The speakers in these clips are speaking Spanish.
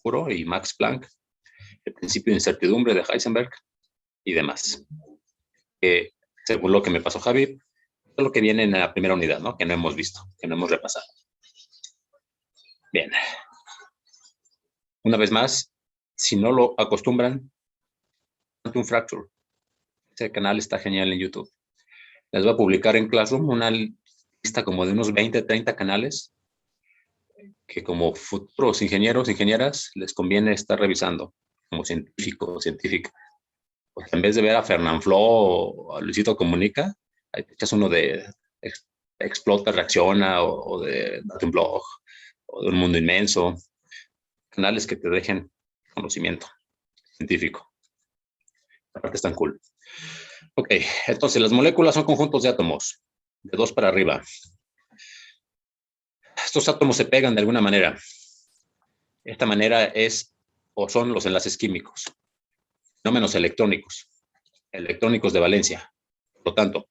puro y Max Planck, el principio de incertidumbre de Heisenberg y demás. Según lo que me pasó Javi, es lo que viene en la primera unidad, ¿no? Que no hemos visto, que no hemos repasado. Bien. Una vez más, si no lo acostumbran, un fracture. Ese canal está genial en YouTube. Les voy a publicar en Classroom una lista como de unos 20, 30 canales que como futuros ingenieros, ingenieras, les conviene estar revisando como científico o científica. Porque en vez de ver a Fernanfloo o a Luisito Comunica, ahí te echas uno de Explota, Reacciona o de Datum Blog o de Un Mundo Inmenso. Canales que te dejen conocimiento científico. Aparte están cool. Ok, entonces las moléculas son conjuntos de átomos, de 2 para arriba. Estos átomos se pegan de alguna manera. Esta manera es o son los enlaces químicos, fenómenos electrónicos de valencia. Por lo tanto,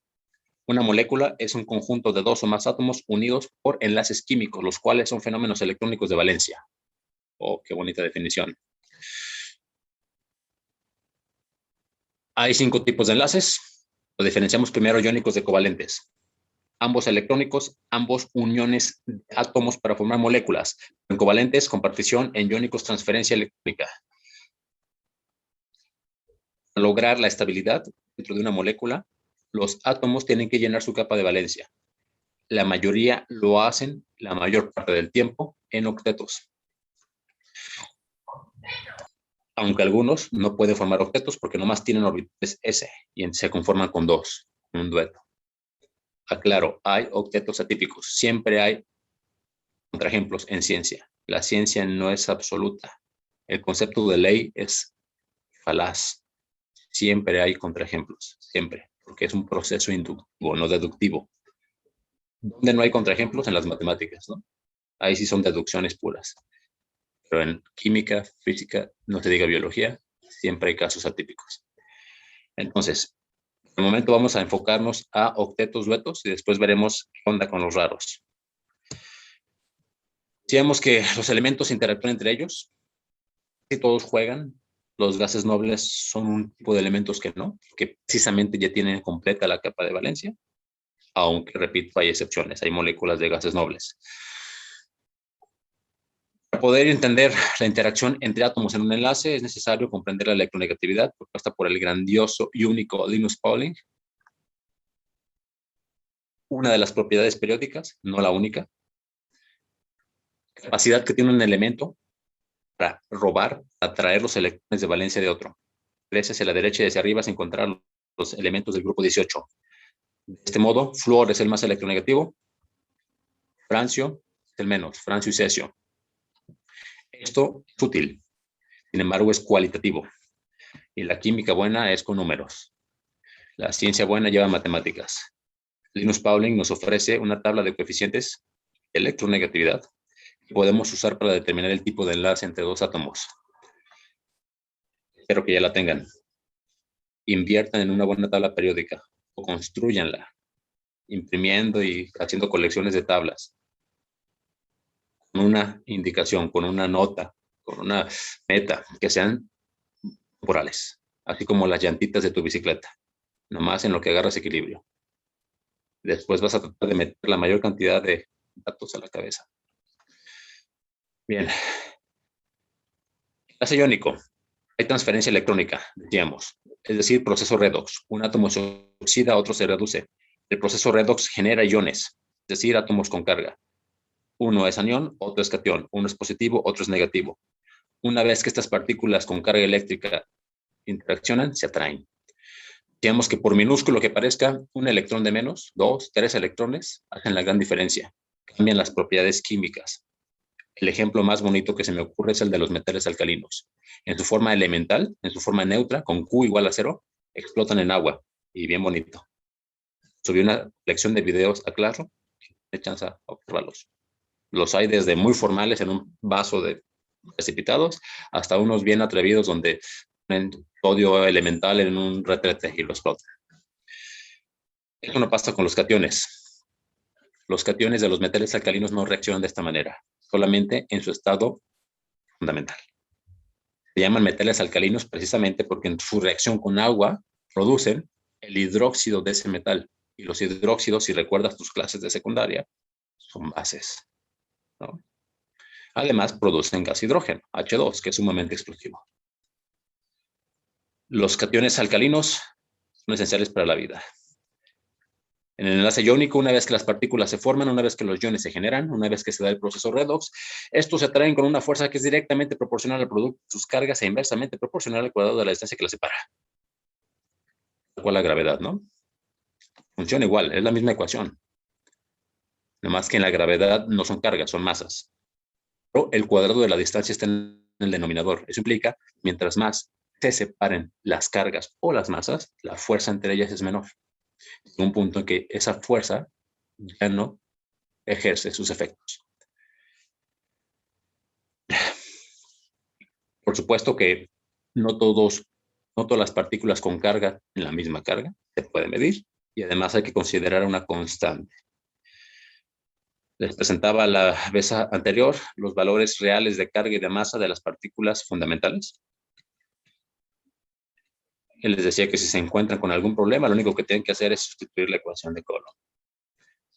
una molécula es un conjunto de 2 o más átomos unidos por enlaces químicos, los cuales son fenómenos electrónicos de valencia. Oh, qué bonita definición. Hay 5 tipos de enlaces. Lo diferenciamos primero iónicos de covalentes. Ambos electrónicos, ambos uniones de átomos para formar moléculas. En covalentes, compartición, en iónicos, transferencia electrónica. Para lograr la estabilidad dentro de una molécula, los átomos tienen que llenar su capa de valencia. La mayoría lo hacen la mayor parte del tiempo en octetos. Aunque algunos no pueden formar octetos porque nomás tienen orbitales S y se conforman con 2, un dueto. Aclaro, hay octetos atípicos. Siempre hay contraejemplos en ciencia. La ciencia no es absoluta. El concepto de ley es falaz. Siempre hay contraejemplos, siempre, porque es un proceso inductivo, no deductivo. ¿Dónde no hay contraejemplos? En las matemáticas, ¿no? Ahí sí son deducciones puras. Pero en química, física, no te diga biología, siempre hay casos atípicos. Entonces, por el momento vamos a enfocarnos a octetos duetos y después veremos qué onda con los raros. Decíamos que los elementos interactúan entre ellos. Si todos juegan, los gases nobles son un tipo de elementos que no, que precisamente ya tienen completa la capa de valencia, aunque, repito, hay excepciones, hay moléculas de gases nobles. Para poder entender la interacción entre átomos en un enlace, es necesario comprender la electronegatividad propuesta por el grandioso y único Linus Pauling. Una de las propiedades periódicas, no la única, capacidad que tiene un elemento para robar, atraer los electrones de valencia de otro. Crece hacia la derecha y hacia arriba se encontrar los elementos del grupo 18. De este modo, flúor es el más electronegativo, francio es el menos, francio y cesio. Esto es útil, sin embargo es cualitativo. Y la química buena es con números. La ciencia buena lleva matemáticas. Linus Pauling nos ofrece una tabla de coeficientes de electronegatividad que podemos usar para determinar el tipo de enlace entre 2 átomos. Espero que ya la tengan. Inviertan en una buena tabla periódica o construyanla, imprimiendo y haciendo colecciones de tablas. Con una indicación, con una nota, con una meta, que sean temporales, así como las llantitas de tu bicicleta, nomás en lo que agarras equilibrio. Después vas a tratar de meter la mayor cantidad de datos a la cabeza. Bien. Enlace iónico. Hay transferencia electrónica, decíamos, es decir, proceso redox. Un átomo se oxida, otro se reduce. El proceso redox genera iones, es decir, átomos con carga. Uno es anión, otro es catión. Uno es positivo, otro es negativo. Una vez que estas partículas con carga eléctrica interaccionan, se atraen. Digamos que por minúsculo que parezca, un electrón de menos, 2, 3 electrones, hacen la gran diferencia. Cambian las propiedades químicas. El ejemplo más bonito que se me ocurre es el de los metales alcalinos. En su forma elemental, en su forma neutra, con Q igual a 0, explotan en agua. Y bien bonito. Subí una colección de videos a Claro, de chance a observarlos. Los hay desde muy formales en un vaso de precipitados hasta unos bien atrevidos donde ponen sodio elemental en un retrete y lo explotan. Esto no pasa con los cationes. Los cationes de los metales alcalinos no reaccionan de esta manera, solamente en su estado fundamental. Se llaman metales alcalinos precisamente porque en su reacción con agua producen el hidróxido de ese metal. Y los hidróxidos, si recuerdas tus clases de secundaria, son bases, ¿no? Además, producen gas hidrógeno, H2, que es sumamente explosivo. Los cationes alcalinos son esenciales para la vida. En el enlace iónico, una vez que las partículas se forman, una vez que los iones se generan, una vez que se da el proceso redox, estos se atraen con una fuerza que es directamente proporcional al producto de sus cargas e inversamente proporcional al cuadrado de la distancia que las separa. Igual la gravedad, ¿no? Funciona igual, es la misma ecuación. Nada más que en la gravedad no son cargas, son masas. Pero el cuadrado de la distancia está en el denominador. Eso implica, mientras más se separen las cargas o las masas, la fuerza entre ellas es menor. Un punto en que esa fuerza ya no ejerce sus efectos. Por supuesto que no todas las partículas con carga en la misma carga se puede medir y además hay que considerar una constante. Les presentaba la vez anterior los valores reales de carga y de masa de las partículas fundamentales. Y les decía que si se encuentran con algún problema, lo único que tienen que hacer es sustituir la ecuación de Coulomb.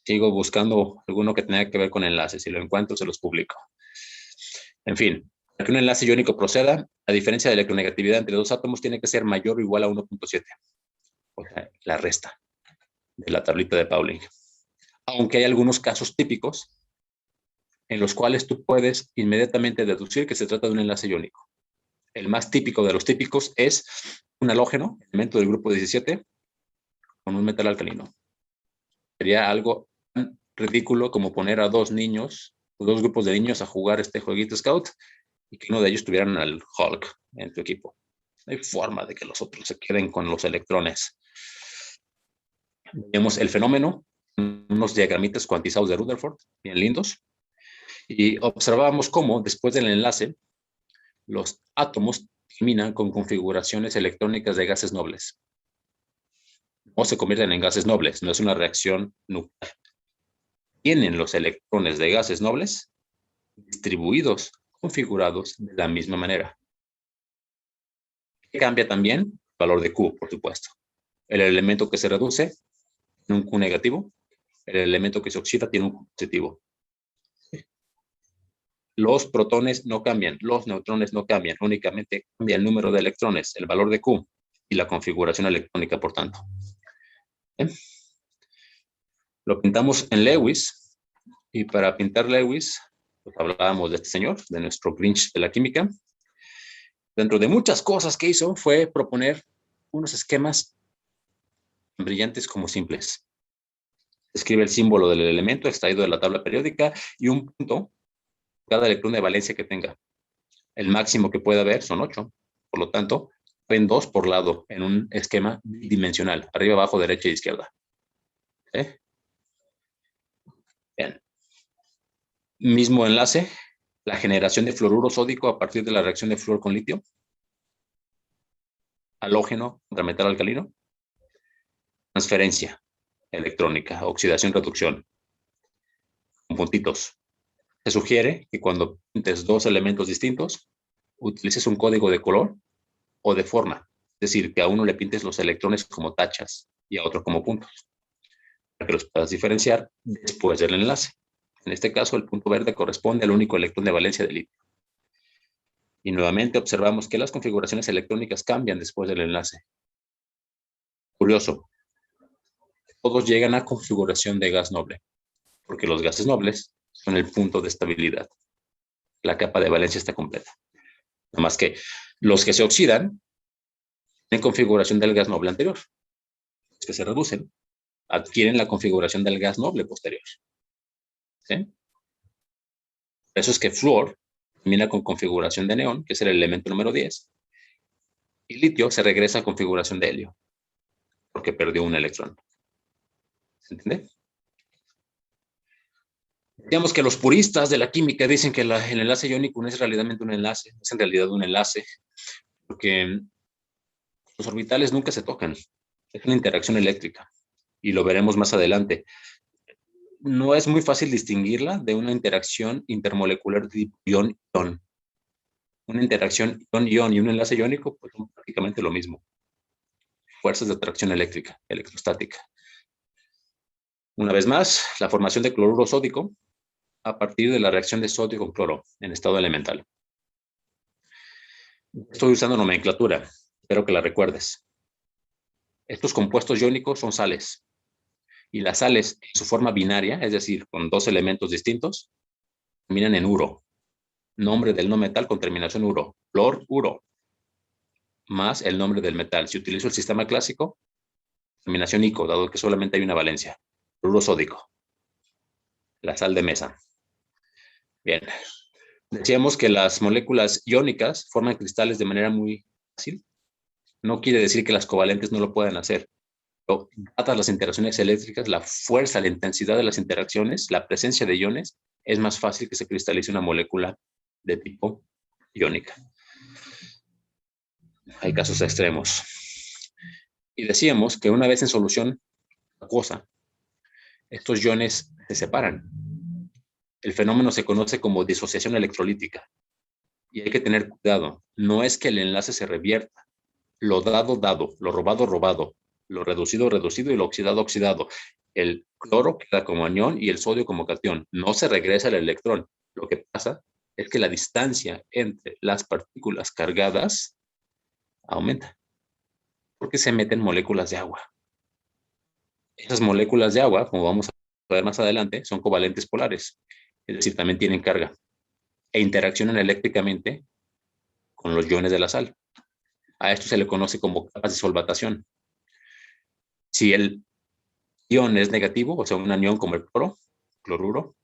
Sigo buscando alguno que tenga que ver con enlaces. Si lo encuentro, se los publico. En fin, para que un enlace iónico proceda, la diferencia de electronegatividad entre dos átomos tiene que ser mayor o igual a 1.7. O sea, la resta de la tablita de Pauling. Aunque hay algunos casos típicos en los cuales tú puedes inmediatamente deducir que se trata de un enlace iónico. El más típico de los típicos es un halógeno, elemento del grupo 17, con un metal alcalino. Sería algo tan ridículo como poner a dos grupos de niños a jugar este jueguito Scout y que uno de ellos tuvieran al Hulk en tu equipo. No hay forma de que los otros se queden con los electrones. Vemos el fenómeno, unos diagramitas cuantizados de Rutherford, bien lindos, y observamos cómo después del enlace los átomos terminan con configuraciones electrónicas de gases nobles. No se convierten en gases nobles, no es una reacción nuclear. Tienen los electrones de gases nobles distribuidos, configurados de la misma manera. ¿Qué cambia también? El valor de Q, por supuesto. El elemento que se reduce tiene un Q negativo, el elemento que se oxida tiene un Q positivo. Los protones no cambian, los neutrones no cambian, únicamente cambia el número de electrones, el valor de Q y la configuración electrónica, por tanto. ¿Bien? Lo pintamos en Lewis, y para pintar Lewis, pues hablábamos de este señor, de nuestro Grinch de la química. Dentro de muchas cosas que hizo, fue proponer unos esquemas tan brillantes como simples. Escribe el símbolo del elemento extraído de la tabla periódica y un punto, cada electrón de valencia que tenga. El máximo que puede haber son 8. Por lo tanto, ven 2 por lado en un esquema bidimensional, arriba, abajo, derecha e izquierda. ¿Eh? Bien. Mismo enlace, la generación de fluoruro sódico a partir de la reacción de flúor con litio. Halógeno contra metal alcalino. Transferencia electrónica, oxidación, reducción. Con puntitos. Se sugiere que cuando pintes dos elementos distintos, utilices un código de color o de forma. Es decir, que a uno le pintes los electrones como tachas y a otro como puntos, para que los puedas diferenciar después del enlace. En este caso, el punto verde corresponde al único electrón de valencia de litio. Y nuevamente observamos que las configuraciones electrónicas cambian después del enlace. Curioso, todos llegan a configuración de gas noble, porque los gases nobles son el punto de estabilidad. La capa de valencia está completa. Nada más que los que se oxidan en configuración del gas noble anterior. Los que se reducen adquieren la configuración del gas noble posterior. ¿Sí? Por eso es que flúor termina con configuración de neón, que es el elemento número 10, y litio se regresa a configuración de helio, porque perdió un electrón. ¿Se entiende? Digamos que los puristas de la química dicen que el enlace iónico no es realmente un enlace, es en realidad un enlace, porque los orbitales nunca se tocan, es una interacción eléctrica, y lo veremos más adelante. No es muy fácil distinguirla de una interacción intermolecular de ion-ion. Una interacción ion-ion y un enlace iónico pues son prácticamente lo mismo. Fuerzas de atracción eléctrica, electrostática. Una vez más, la formación de cloruro sódico a partir de la reacción de sodio con cloro en estado elemental. Estoy usando nomenclatura, espero que la recuerdes. Estos compuestos iónicos son sales, y las sales en su forma binaria, es decir, con dos elementos distintos, terminan en uro. Nombre del no metal con terminación uro, cloruro, más el nombre del metal. Si utilizo el sistema clásico, terminación ico, dado que solamente hay una valencia, cloruro sódico, la sal de mesa. Bien, decíamos que las moléculas iónicas forman cristales de manera muy fácil. No quiere decir que las covalentes no lo puedan hacer. Pero dadas las interacciones eléctricas, la fuerza, la intensidad de las interacciones, la presencia de iones, es más fácil que se cristalice una molécula de tipo iónica. Hay casos extremos. Y decíamos que una vez en solución acuosa, estos iones se separan. El fenómeno se conoce como disociación electrolítica. Y hay que tener cuidado. No es que el enlace se revierta. Lo dado, dado. Lo robado, robado. Lo reducido, reducido. Y lo oxidado, oxidado. El cloro queda como anión y el sodio como cation. No se regresa el electrón. Lo que pasa es que la distancia entre las partículas cargadas aumenta. Porque se meten moléculas de agua. Esas moléculas de agua, como vamos a ver más adelante, son covalentes polares. Es decir, también tienen carga. E interaccionan eléctricamente con los iones de la sal. A esto se le conoce como capas de solvatación. Si el ion es negativo, o sea, un anión como el cloro, cloruro,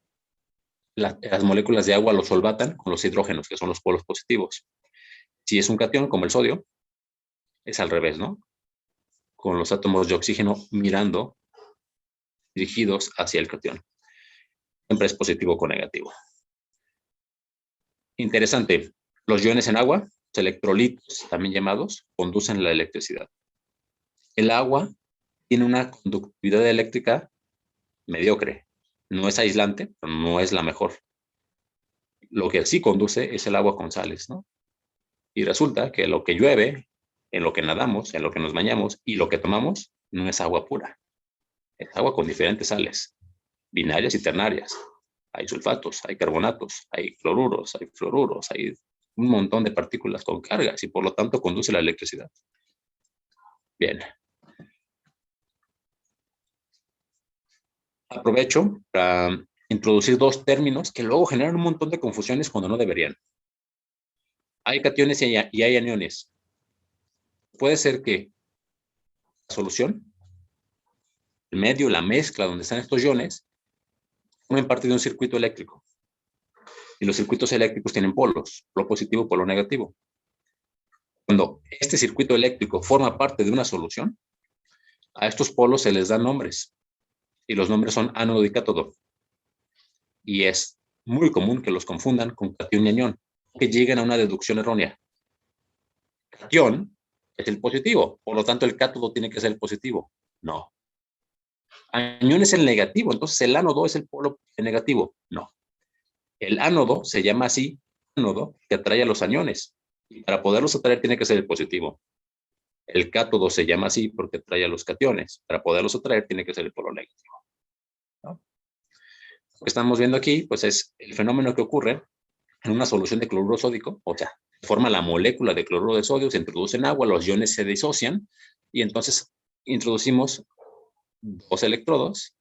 las moléculas de agua lo solvatan con los hidrógenos, que son los polos positivos. Si es un cation, como el sodio, es al revés, ¿no? Con los átomos de oxígeno mirando, dirigidos hacia el cation. Siempre es positivo con negativo. Interesante. Los iones en agua, los electrolitos, también llamados, conducen la electricidad. El agua tiene una conductividad eléctrica mediocre. No es aislante, pero no es la mejor. Lo que sí conduce es el agua con sales, ¿no? Y resulta que lo que llueve, en lo que nadamos, en lo que nos bañamos y lo que tomamos, no es agua pura. Es agua con diferentes sales, binarias y ternarias. Hay sulfatos, hay carbonatos, hay cloruros, hay fluoruros, hay un montón de partículas con cargas y por lo tanto conduce la electricidad. Bien. Aprovecho para introducir dos términos que luego generan un montón de confusiones cuando no deberían. Hay cationes y hay aniones. Puede ser que la solución, el medio, la mezcla donde están estos iones, formen parte de un circuito eléctrico. Y los circuitos eléctricos tienen polos, polo positivo, polo negativo. Cuando este circuito eléctrico forma parte de una solución, a estos polos se les dan nombres. Y los nombres son ánodo y cátodo. Y es muy común que los confundan con cation y anión, que lleguen a una deducción errónea. Cation es el positivo, por lo tanto el cátodo tiene que ser el positivo. No. Anión es el negativo, entonces el ánodo es el polo negativo. No. El ánodo se llama así, ánodo, que atrae a los aniones. Y para poderlos atraer tiene que ser el positivo. El cátodo se llama así porque atrae a los cationes. Para poderlos atraer tiene que ser el polo negativo. ¿No? Lo que estamos viendo aquí, pues es el fenómeno que ocurre en una solución de cloruro sódico, o sea, forma la molécula de cloruro de sodio, se introduce en agua, los iones se disocian y entonces introducimos dos electrodos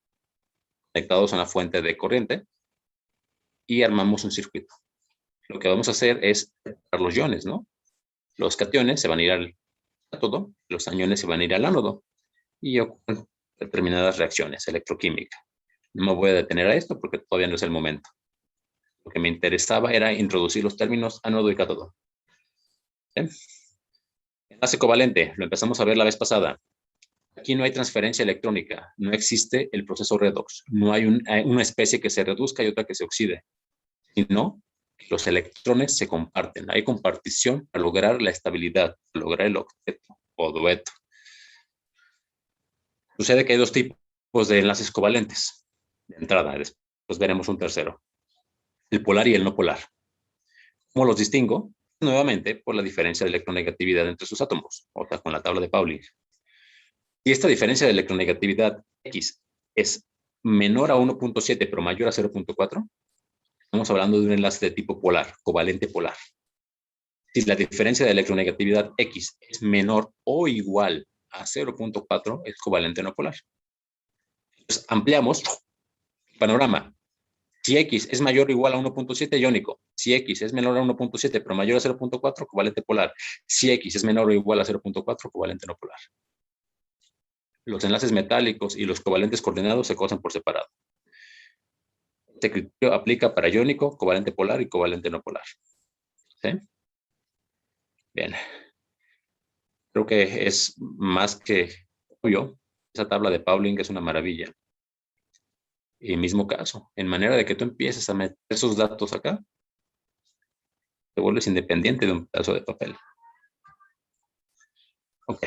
conectados a una fuente de corriente y armamos un circuito. Lo que vamos a hacer es separar los iones, ¿no? Los cationes se van a ir al cátodo, los aniones se van a ir al ánodo y ocurren determinadas reacciones electroquímicas. No me voy a detener a esto porque todavía no es el momento. Lo que me interesaba era introducir los términos ánodo y cátodo. ¿Bien? Enlace covalente, lo empezamos a ver la vez pasada. Aquí no hay transferencia electrónica, no existe el proceso redox, no hay una especie que se reduzca y otra que se oxide, sino que los electrones se comparten, hay compartición para lograr la estabilidad, para lograr el octeto o dueto. Sucede que hay dos tipos de enlaces covalentes, de entrada, después veremos un tercero, el polar y el no polar. ¿Cómo los distingo? nuevamente por la diferencia de electronegatividad entre sus átomos, o sea, con la tabla de Pauling. Si esta diferencia de electronegatividad X es menor a 1.7 pero mayor a 0.4, estamos hablando de un enlace de tipo polar, covalente polar. Si la diferencia de electronegatividad X es menor o igual a 0.4, es covalente no polar. Entonces, ampliamos el panorama. Si X es mayor o igual a 1.7, iónico. Si X es menor a 1.7 pero mayor a 0.4, covalente polar. Si X es menor o igual a 0.4, covalente no polar. Los enlaces metálicos y los covalentes coordinados se causan por separado. Este criterio aplica para iónico, covalente polar y covalente no polar. ¿Sí? Bien. Creo que es más que obvio. Esa tabla de Pauling es una maravilla. Y mismo caso, en manera de que tú empieces a meter esos datos acá, te vuelves independiente de un pedazo de papel. Ok.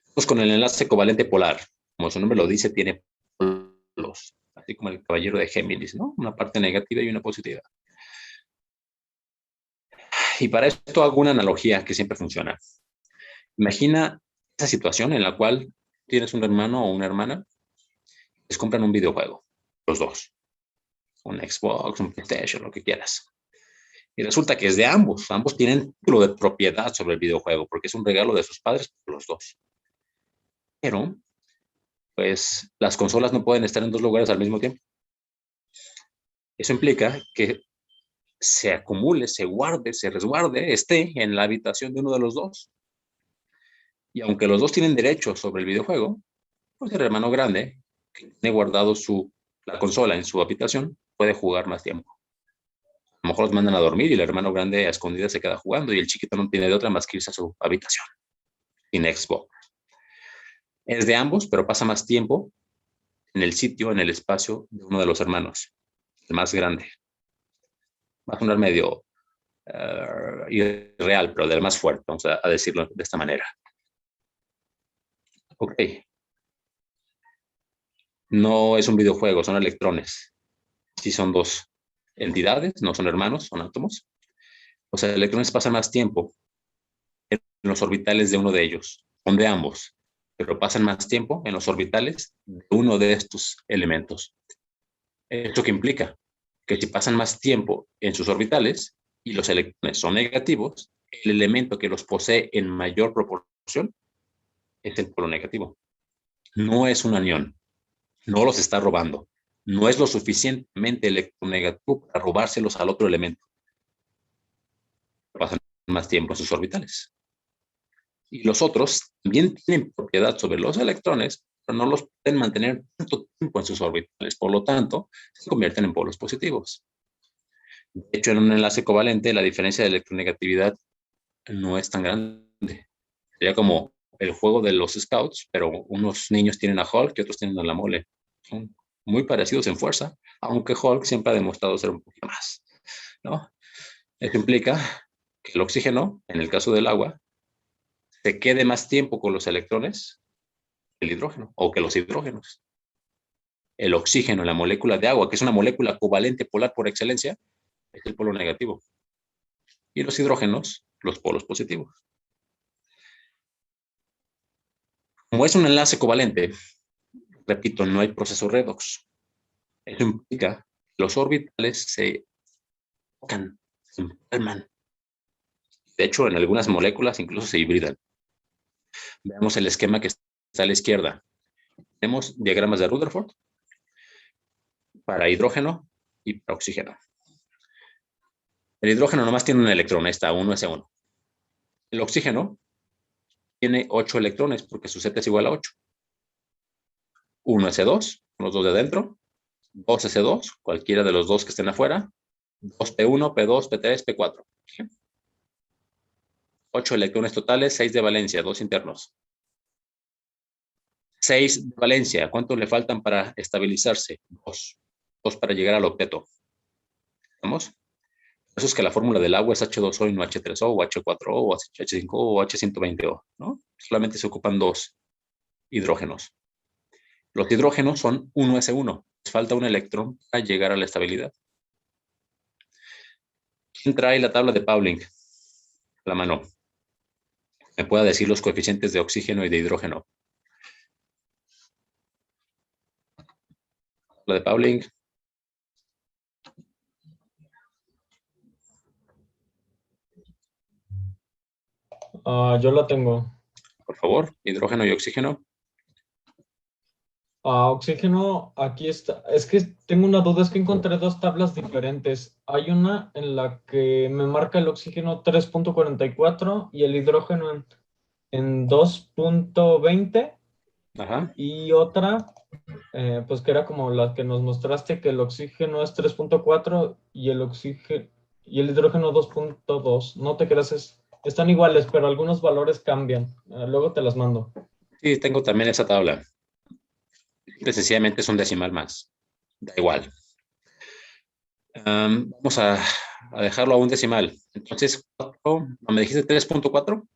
Vamos con el enlace covalente polar. Como su nombre lo dice, tiene polos, así como el caballero de Géminis, ¿no? Una parte negativa y una positiva. Y para esto hago una analogía que siempre funciona. Imagina esa situación en la cual tienes un hermano o una hermana, les compran un videojuego, los dos, un Xbox, un PlayStation, lo que quieras. Y resulta que es de ambos. Ambos tienen título de propiedad sobre el videojuego porque es un regalo de sus padres por los dos. Pero, pues, las consolas no pueden estar en dos lugares al mismo tiempo. Eso implica que se acumule, se guarde, se resguarde, esté en la habitación de uno de los dos. Y aunque los dos tienen derecho sobre el videojuego, pues el hermano grande, que tiene guardado la consola en su habitación, puede jugar más tiempo. A lo mejor los mandan a dormir y el hermano grande a escondidas se queda jugando y el chiquito no tiene de otra más que irse a su habitación sin Xbox. Es de ambos, pero pasa más tiempo en el sitio, en el espacio de uno de los hermanos, el más grande. Va a sonar medio irreal, pero del más fuerte, vamos a decirlo de esta manera. Ok. No es un videojuego, son electrones. Sí son dos entidades, no son hermanos, son átomos. Los electrones pasan más tiempo en los orbitales de uno de ellos, son de ambos, pero pasan más tiempo en los orbitales de uno de estos elementos. ¿Esto qué implica? Que si pasan más tiempo en sus orbitales y los electrones son negativos, el elemento que los posee en mayor proporción es el polo negativo. No es un anión, no los está robando, no es lo suficientemente electronegativo para robárselos al otro elemento. Pasan más tiempo en sus orbitales. Y los otros también tienen propiedad sobre los electrones, pero no los pueden mantener tanto tiempo en sus orbitales. Por lo tanto, se convierten en polos positivos. De hecho, en un enlace covalente, la diferencia de electronegatividad no es tan grande. Sería como el juego de los Scouts, pero unos niños tienen a Hulk y otros tienen a la Mole. Son muy parecidos en fuerza, aunque Hulk siempre ha demostrado ser un poquito más, ¿no? Esto implica que el oxígeno, en el caso del agua, se quede más tiempo con los electrones que el hidrógeno o que los hidrógenos. El oxígeno, la molécula de agua, que es una molécula covalente polar por excelencia, es el polo negativo. Y los hidrógenos, los polos positivos. Como es un enlace covalente, repito, no hay proceso redox. Eso implica que los orbitales se tocan, se empalman. De hecho, en algunas moléculas incluso se hibridan. Veamos el esquema que está a la izquierda. Tenemos diagramas de Rutherford para hidrógeno y para oxígeno. El hidrógeno nomás tiene un electrón, está 1s1. El oxígeno tiene 8 electrones porque su Z es igual a 8. 1s2, los dos de dentro. 2s2, cualquiera de los dos que estén afuera. 2p1, p2, p3, p4. 8 electrones totales, 6 de valencia, 2 internos. 6 de valencia, ¿cuántos le faltan para estabilizarse? 2. 2 para llegar al octeto. ¿Vamos? Por eso es que la fórmula del agua es H2O y no H3O o H4O o H5O o H120O, ¿no? Solamente se ocupan 2 hidrógenos. Los hidrógenos son 1s1. Les falta un electrón para llegar a la estabilidad. ¿Quién trae la tabla de Pauling? a la mano, me pueda decir los coeficientes de oxígeno y de hidrógeno. La de Pauling. Yo la tengo. Por favor, hidrógeno y oxígeno. Oxígeno, aquí está. Es que tengo una duda, es que encontré dos tablas diferentes. Hay una en la que me marca el oxígeno 3.44 y el hidrógeno en 2.20 Ajá. y otra, pues que era como la que nos mostraste, que el oxígeno es 3.4 y el oxígeno y el hidrógeno 2.2. No te creas, están iguales, pero algunos valores cambian. Luego te las mando. Sí, tengo también esa tabla. Sencillamente es un decimal más. Da igual. Vamos a dejarlo a un decimal. Entonces, me dijiste 3.4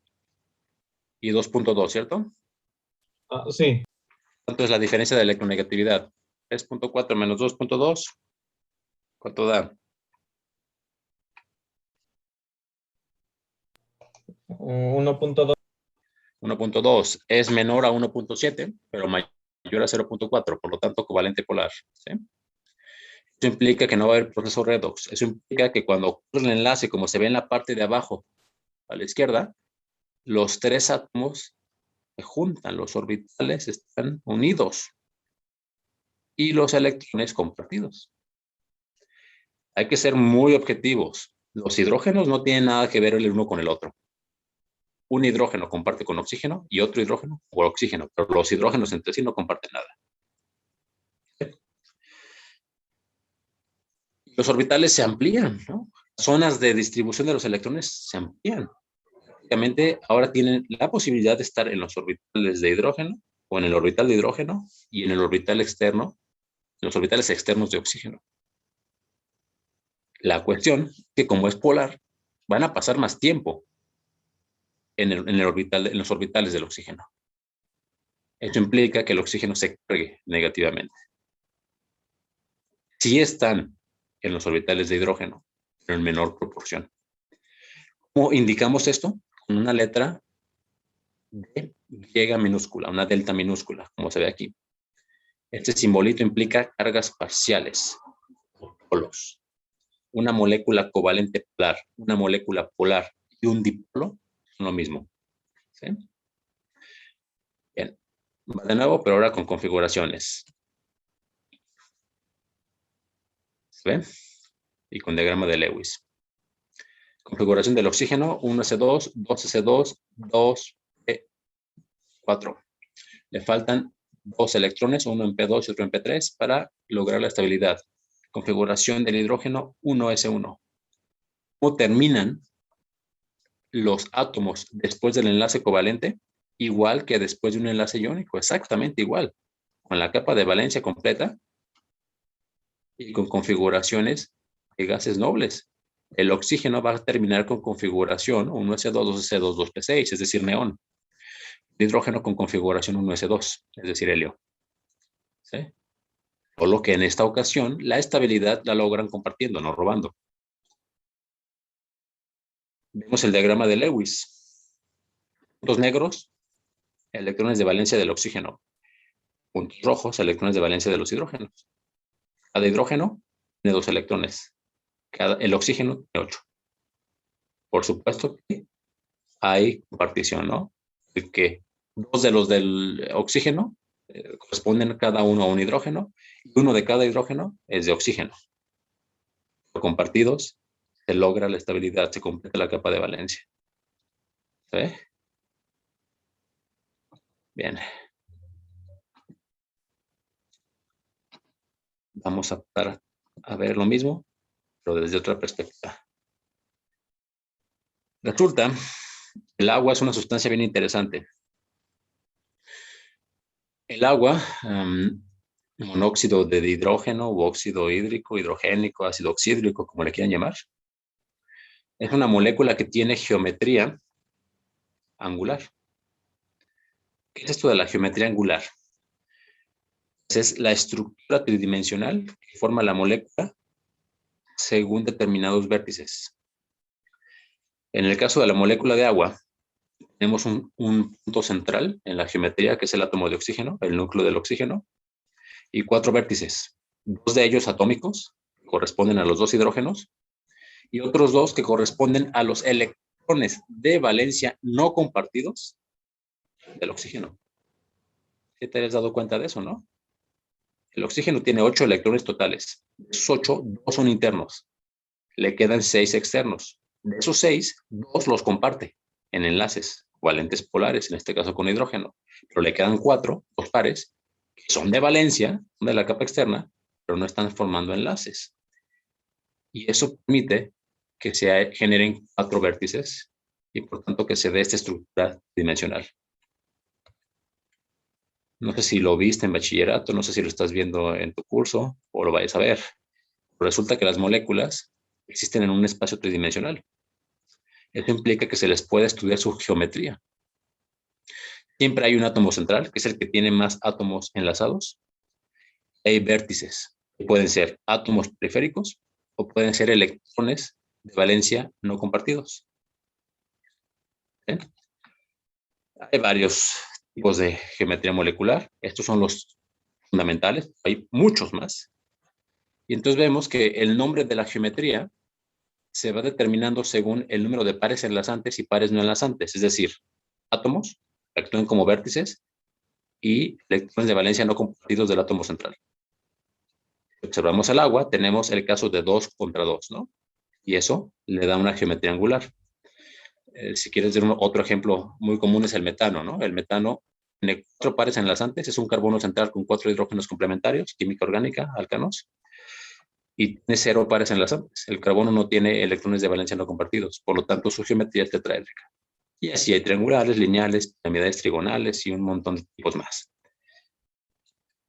y 2.2, ¿cierto? Sí, ¿Cuánto es la diferencia de electronegatividad? 3.4 menos 2.2, ¿cuánto da? 1.2. 1.2 es menor a 1.7, pero mayor a 0.4, por lo tanto, covalente polar. ¿Sí? Eso implica que no va a haber proceso redox. Eso implica que cuando ocurre el enlace, como se ve en la parte de abajo a la izquierda, los tres átomos se juntan, los orbitales están unidos y los electrones compartidos. Hay que ser muy objetivos. Los hidrógenos no tienen nada que ver el uno con el otro. Un hidrógeno comparte con oxígeno y otro hidrógeno con oxígeno, pero los hidrógenos entre sí no comparten nada. Los orbitales se amplían, ¿no? Zonas de distribución de los electrones se amplían. Prácticamente ahora tienen la posibilidad de estar en los orbitales de hidrógeno o en el orbital de hidrógeno y en el orbital externo, en los orbitales externos de oxígeno. La cuestión es que como es polar, van a pasar más tiempo en los orbitales del oxígeno. Esto implica que el oxígeno se cargue negativamente. Sí están en los orbitales de hidrógeno, pero en menor proporción. ¿Cómo indicamos esto? Con una letra D griega minúscula, una delta minúscula, como se ve aquí. Este simbolito implica cargas parciales, polos. Una molécula covalente polar, una molécula polar y un dipolo son lo mismo. ¿Sí? Bien, va de nuevo, pero ahora con configuraciones. ¿Se ve? Y con diagrama de Lewis. Configuración del oxígeno, 1s2, 2s2, 2p4. Le faltan dos electrones, uno en P2 y otro en P3, para lograr la estabilidad. Configuración del hidrógeno, 1s1. ¿Cómo terminan los átomos después del enlace covalente? Igual que después de un enlace iónico, exactamente igual, con la capa de valencia completa y con configuraciones de gases nobles. El oxígeno va a terminar con configuración 1s2, 2s2, 2p6, es decir, neón. El hidrógeno con configuración 1s2, es decir, helio. ¿Sí? Por lo que en esta ocasión la estabilidad la logran compartiendo, no robando. Vemos el diagrama de Lewis. Puntos negros, electrones de valencia del oxígeno. Puntos rojos, electrones de valencia de los hidrógenos. Cada hidrógeno tiene 2 electrones. El oxígeno tiene 8. Por supuesto que hay compartición, ¿no? El que 2 de los del oxígeno corresponden cada uno a un hidrógeno y uno de cada hidrógeno es de oxígeno. Por compartidos se logra la estabilidad, se completa la capa de valencia. ¿Sí? Bien. Vamos a pasar a ver lo mismo, pero desde otra perspectiva. Resulta que el agua es una sustancia bien interesante. El agua, monóxido de hidrógeno u óxido hídrico, hidrogénico, ácido oxídrico, como le quieran llamar, es una molécula que tiene geometría angular. ¿Qué es esto de la geometría angular? Es la estructura tridimensional que forma la molécula según determinados vértices. En el caso de la molécula de agua, tenemos un punto central en la geometría, que es el átomo de oxígeno, el núcleo del oxígeno, y 4 vértices. 2 de ellos atómicos, que corresponden a los 2 hidrógenos, y otros 2 que corresponden a los electrones de valencia no compartidos del oxígeno. ¿Qué te has dado cuenta de eso, no? El oxígeno tiene 8 electrones totales. De esos 8, 2 son internos. Le quedan 6 externos. De esos 6, 2 los comparte en enlaces valentes polares, en este caso con hidrógeno. Pero le quedan 4, 2 pares, que son de valencia, de la capa externa, pero no están formando enlaces. Y eso permite que se generen 4 vértices y por tanto que se dé esta estructura dimensional. No sé si lo viste en bachillerato, no sé si lo estás viendo en tu curso o lo vayas a ver. Resulta que las moléculas existen en un espacio tridimensional. Esto implica que se les puede estudiar su geometría. Siempre hay un átomo central, que es el que tiene más átomos enlazados. Hay vértices, que pueden ser átomos periféricos o pueden ser electrones de valencia no compartidos. ¿Eh? Hay varios tipos de geometría molecular. Estos son los fundamentales. Hay muchos más. Y entonces vemos que el nombre de la geometría se va determinando según el número de pares enlazantes y pares no enlazantes. Es decir, átomos actúan como vértices y electrones de valencia no compartidos del átomo central. Si observamos el agua, tenemos el caso de 2 contra 2, ¿no? Y eso le da una geometría angular. Si quieres ver otro ejemplo muy común es el metano, ¿no? El metano tiene 4 pares enlazantes, es un carbono central con 4 hidrógenos complementarios, química orgánica, alcanos, y tiene 0 pares enlazantes. El carbono no tiene electrones de valencia no compartidos, por lo tanto su geometría es tetraédrica. Y así hay triangulares, lineales, piramidales trigonales y un montón de tipos más.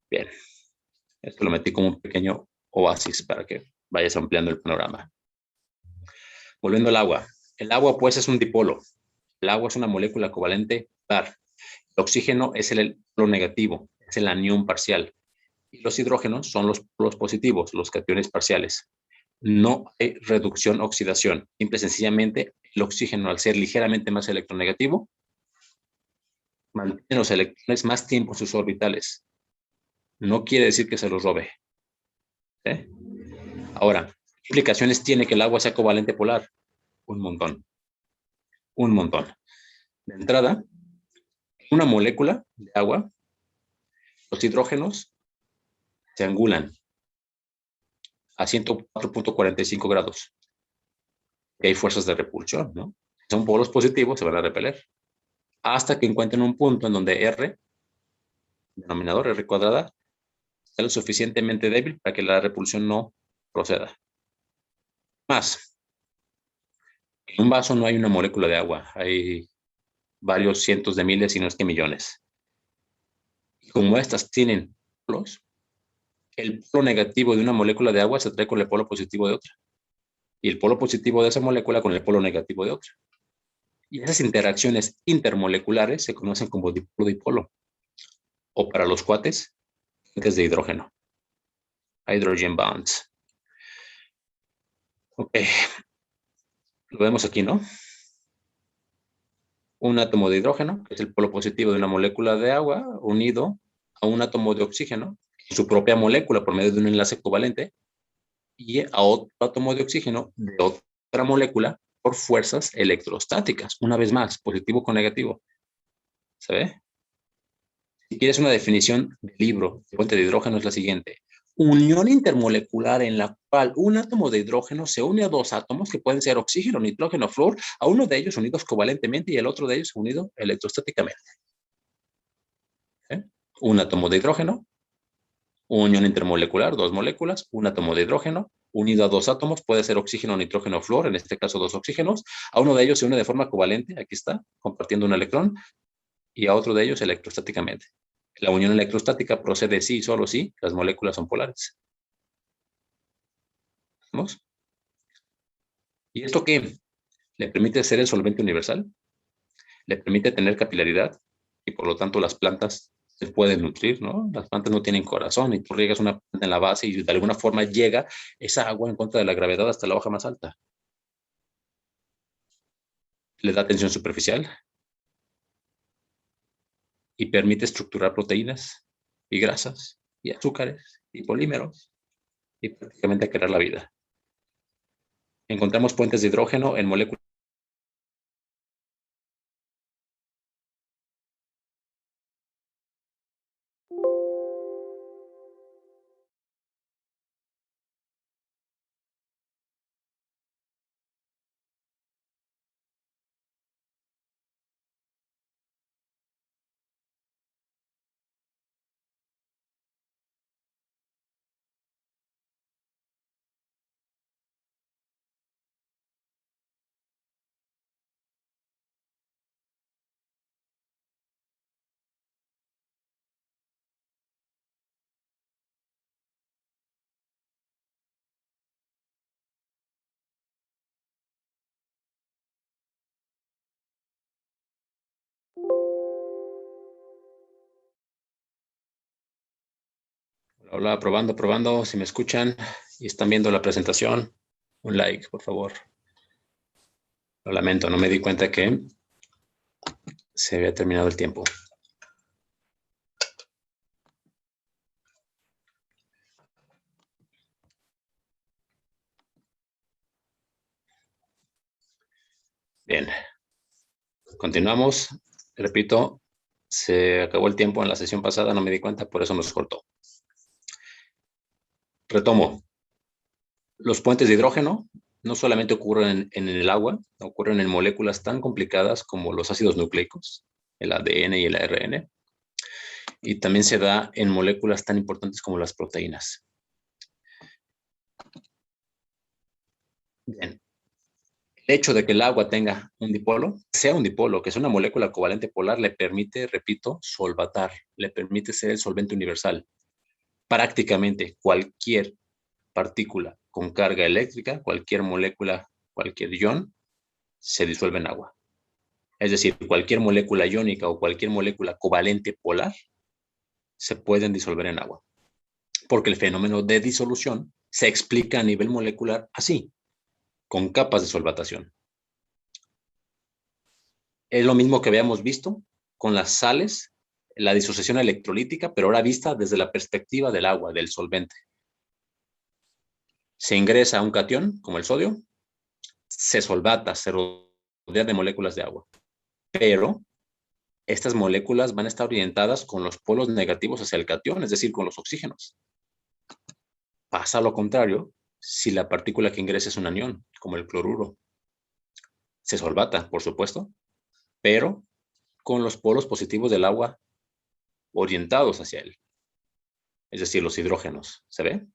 Bien, esto lo metí como un pequeño oasis para que vayas ampliando el panorama. Volviendo al agua. El agua, pues, es un dipolo. El agua es una molécula covalente polar. El oxígeno es el polo negativo, es el anión parcial. Y los hidrógenos son los polos positivos, los cationes parciales. No hay reducción oxidación. Simple y sencillamente, el oxígeno, al ser ligeramente más electronegativo, mantiene los electrones más tiempo en sus orbitales. No quiere decir que se los robe. ¿Eh? Ahora, ¿qué implicaciones tiene que el agua sea covalente polar? Un montón. Un montón. De entrada, una molécula de agua, los hidrógenos se angulan a 104.45 grados. Y hay fuerzas de repulsión, ¿no? Si son polos positivos, se van a repeler. Hasta que encuentren un punto en donde R, denominador R cuadrada, sea lo suficientemente débil para que la repulsión no proceda. Más, en un vaso no hay una molécula de agua, hay varios cientos de miles, si no es que millones. Y como estas tienen polos, el polo negativo de una molécula de agua se atrae con el polo positivo de otra. Y el polo positivo de esa molécula con el polo negativo de otra. Y esas interacciones intermoleculares se conocen como dipolo-dipolo. O para los cuates, puentes de hidrógeno. Hydrogen bonds. Ok. Lo vemos aquí, ¿no? Un átomo de hidrógeno, que es el polo positivo de una molécula de agua, unido a un átomo de oxígeno, su propia molécula por medio de un enlace covalente, y a otro átomo de oxígeno de otra molécula por fuerzas electrostáticas. Una vez más, positivo con negativo. ¿Se ve? Si quieres una definición del libro de puente de hidrógeno es la siguiente. Unión intermolecular en la cual un átomo de hidrógeno se une a 2 átomos que pueden ser oxígeno, nitrógeno, flúor, a uno de ellos unidos covalentemente y el otro de ellos unido electrostáticamente. ¿Eh? Un átomo de hidrógeno, unión intermolecular, 2 moléculas, un átomo de hidrógeno, unido a 2 átomos, puede ser oxígeno, nitrógeno, flúor, en este caso 2 oxígenos, a uno de ellos se une de forma covalente, aquí está, compartiendo un electrón, y a otro de ellos electrostáticamente. La unión electrostática procede sí y solo si las moléculas son polares. ¿Vamos? ¿Y esto qué? Le permite ser el solvente universal, le permite tener capilaridad y por lo tanto las plantas se pueden nutrir, ¿no? Las plantas no tienen corazón y tú riegas una planta en la base y de alguna forma llega esa agua en contra de la gravedad hasta la hoja más alta. le da tensión superficial y permite estructurar proteínas y grasas y azúcares y polímeros y prácticamente crear la vida. Encontramos puentes de hidrógeno en moléculas. Hola, probando, probando. Si me escuchan y están viendo la presentación, un like, por favor. Lo lamento, no me di cuenta que se había terminado el tiempo. Bien, continuamos. Repito, se acabó el tiempo en la sesión pasada, no me di cuenta, por eso nos cortó. Retomo. Los puentes de hidrógeno no solamente ocurren en el agua, ocurren en moléculas tan complicadas como los ácidos nucleicos, el ADN y el ARN, y también se da en moléculas tan importantes como las proteínas. Bien. El hecho de que el agua tenga un dipolo, sea un dipolo, que es una molécula covalente polar, le permite, repito, solvatar, le permite ser el solvente universal. Prácticamente cualquier partícula con carga eléctrica, cualquier molécula, cualquier ion, se disuelve en agua. Es decir, cualquier molécula iónica o cualquier molécula covalente polar se pueden disolver en agua. Porque el fenómeno de disolución se explica a nivel molecular así, con capas de solvatación. Es lo mismo que habíamos visto con las sales, la disociación electrolítica, pero ahora vista desde la perspectiva del agua, del solvente. Se ingresa un catión, como el sodio, se solvata, se rodea de moléculas de agua. Pero estas moléculas van a estar orientadas con los polos negativos hacia el catión, es decir, con los oxígenos. Pasa lo contrario si la partícula que ingresa es un anión, como el cloruro. Se solvata, por supuesto, pero con los polos positivos del agua orientados hacia él. Es decir, los hidrógenos. ¿Se ve?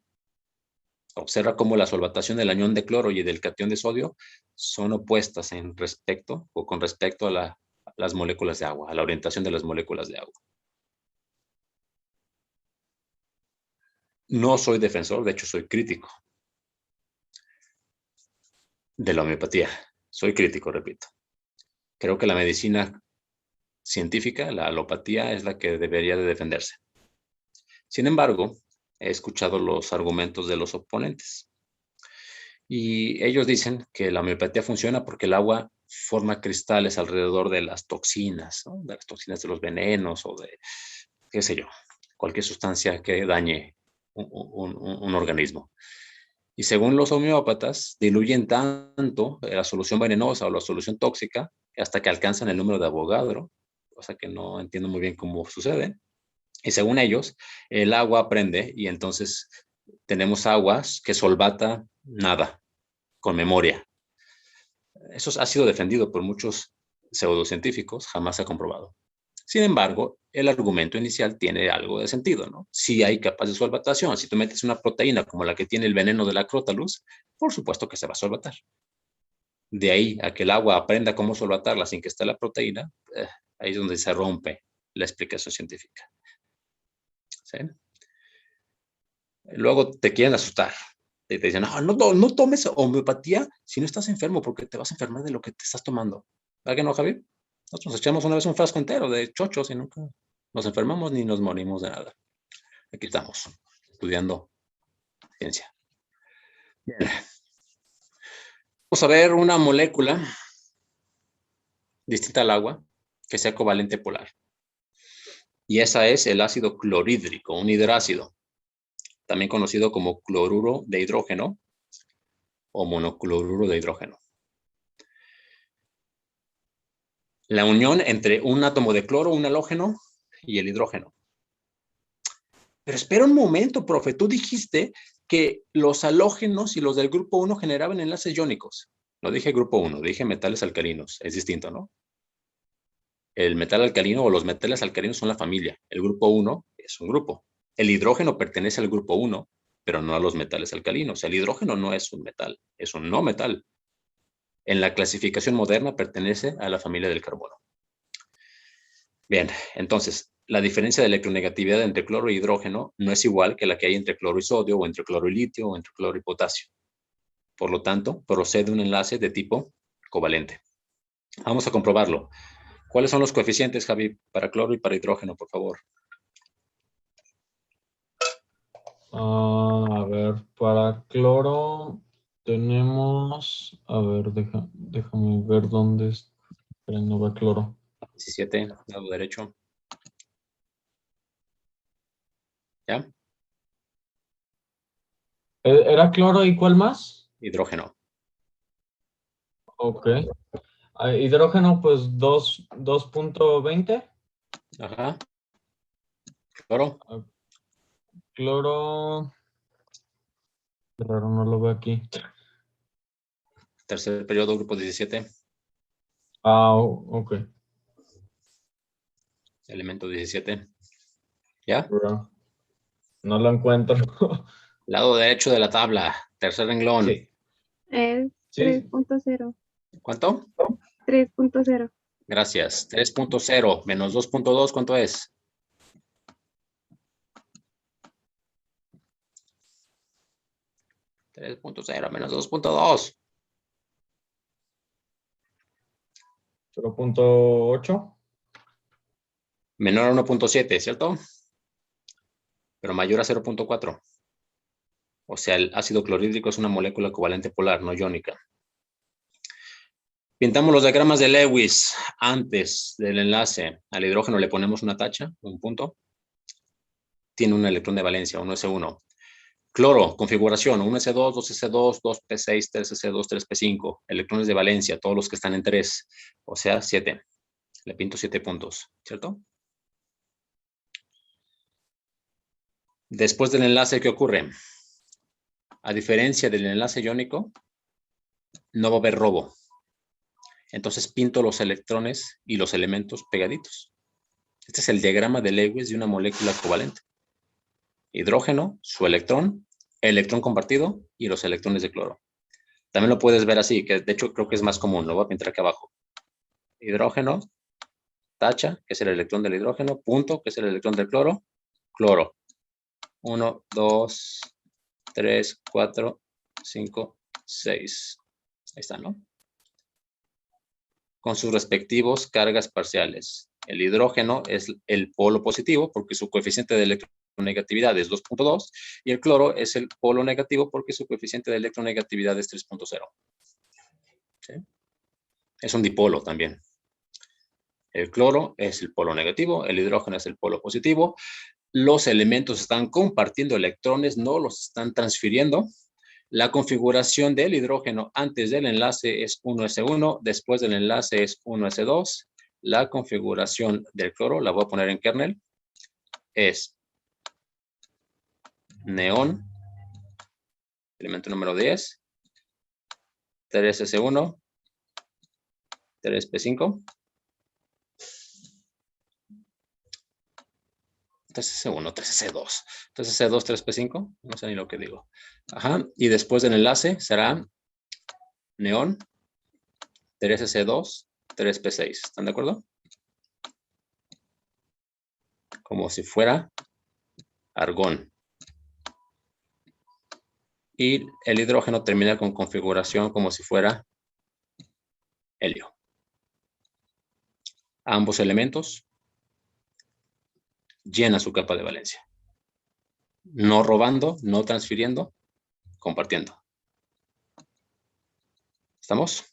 Observa cómo la solvatación del anión de cloro y del catión de sodio son opuestas en respecto o con respecto a las moléculas de agua, a la orientación de las moléculas de agua. No soy defensor, de hecho soy crítico de la homeopatía. Soy crítico, repito. Creo que la medicina científica, la alopatía, es la que debería de defenderse. Sin embargo, he escuchado los argumentos de los oponentes. Y ellos dicen que la homeopatía funciona porque el agua forma cristales alrededor de las toxinas, ¿no? De las toxinas de los venenos o de, qué sé yo, cualquier sustancia que dañe un organismo. Y según los homeópatas, diluyen tanto la solución venenosa o la solución tóxica hasta que alcanzan el número de Avogadro, cosa que no entiendo muy bien cómo sucede. Y según ellos, el agua prende y entonces tenemos aguas que solvata nada, con memoria. Eso ha sido defendido por muchos pseudocientíficos, jamás se ha comprobado. Sin embargo, el argumento inicial tiene algo de sentido, ¿no? Si hay capas de solvatación, si tú metes una proteína como la que tiene el veneno de la Crotalus, por supuesto que se va a solvatar. De ahí a que el agua aprenda cómo solvatarla sin que esté la proteína, ahí es donde se rompe la explicación científica. ¿Sí? Luego te quieren asustar. Te dicen, no tomes homeopatía si no estás enfermo, porque te vas a enfermar de lo que te estás tomando. ¿Verdad que no, Javier? Nosotros nos echamos una vez un frasco entero de chochos y nunca nos enfermamos ni nos morimos de nada. Aquí estamos, estudiando ciencia. Bien. Vamos a ver una molécula distinta al agua, que sea covalente polar. Y esa es el ácido clorhídrico, un hidrácido, también conocido como cloruro de hidrógeno o monocloruro de hidrógeno. La unión entre un átomo de cloro, un halógeno, y el hidrógeno. Pero espera un momento, profe, tú dijiste que los halógenos y los del grupo 1 generaban enlaces iónicos. No dije grupo 1, dije metales alcalinos. Es distinto, ¿no? El metal alcalino o los metales alcalinos son la familia. El grupo 1 es un grupo. El hidrógeno pertenece al grupo 1, pero no a los metales alcalinos. El hidrógeno no es un metal, es un no metal. En la clasificación moderna pertenece a la familia del carbono. Bien, entonces, la diferencia de electronegatividad entre cloro y hidrógeno no es igual que la que hay entre cloro y sodio, o entre cloro y litio, o entre cloro y potasio. Por lo tanto, procede un enlace de tipo covalente. Vamos a comprobarlo. ¿Cuáles son los coeficientes, Javi, para cloro y para hidrógeno, por favor? A ver, para cloro tenemos, a ver, déjame ver dónde no va cloro. 17, lado derecho. ¿Ya? ¿Era cloro y cuál más? Hidrógeno. Ok. Hidrógeno, pues 2.20. Ajá. Cloro. Cloro. Qué raro, no lo veo aquí. Tercer periodo, grupo 17. Ok. Elemento 17. ¿Ya? No lo encuentro. Lado derecho de la tabla. Tercer renglón. Sí. Es Sí. 3.0. ¿Cuánto? 3.0. Gracias. 3.0 menos 2.2, ¿cuánto es? 3.0 menos 2.2. 0.8. Menor a 1.7, ¿cierto? Pero mayor a 0.4. O sea, el ácido clorhídrico es una molécula covalente polar, no iónica. Pintamos los diagramas de Lewis. Antes del enlace al hidrógeno le ponemos una tacha, un punto. Tiene un electrón de valencia, 1s1. Cloro, configuración, 1s2, 2s2, 2p6, 3s2, 3p5. Electrones de valencia, todos los que están en 3. O sea, 7. Le pinto 7 puntos, ¿cierto? Después del enlace, ¿qué ocurre? A diferencia del enlace iónico, no va a haber robo. Entonces pinto los electrones y los elementos pegaditos. Este es el diagrama de Lewis de una molécula covalente. Hidrógeno, su electrón, electrón compartido y los electrones de cloro. También lo puedes ver así, que de hecho creo que es más común. Lo voy a pintar aquí abajo. Hidrógeno, tacha, que es el electrón del hidrógeno, punto, que es el electrón del cloro, cloro. 1, 2, 3, 4, 5, 6. Ahí está, ¿no? Con sus respectivos cargas parciales. El hidrógeno es el polo positivo porque su coeficiente de electronegatividad es 2.2 y el cloro es el polo negativo porque su coeficiente de electronegatividad es 3.0. ¿Sí? Es un dipolo también. El cloro es el polo negativo, el hidrógeno es el polo positivo. Los elementos están compartiendo electrones, no los están transfiriendo. La configuración del hidrógeno antes del enlace es 1s1, después del enlace es 1s2. La configuración del cloro, la voy a poner en kernel, es neón, elemento número 10, 3s1, 3p5, 3s1, 3s2, 3s2, 3p5, no sé ni lo que digo. Ajá, y después del enlace será neón, 3s2, 3p6. ¿Están de acuerdo? Como si fuera argón. Y el hidrógeno termina con configuración como si fuera helio. Ambos elementos llenan su capa de valencia. No robando, no transfiriendo, compartiendo. ¿Estamos?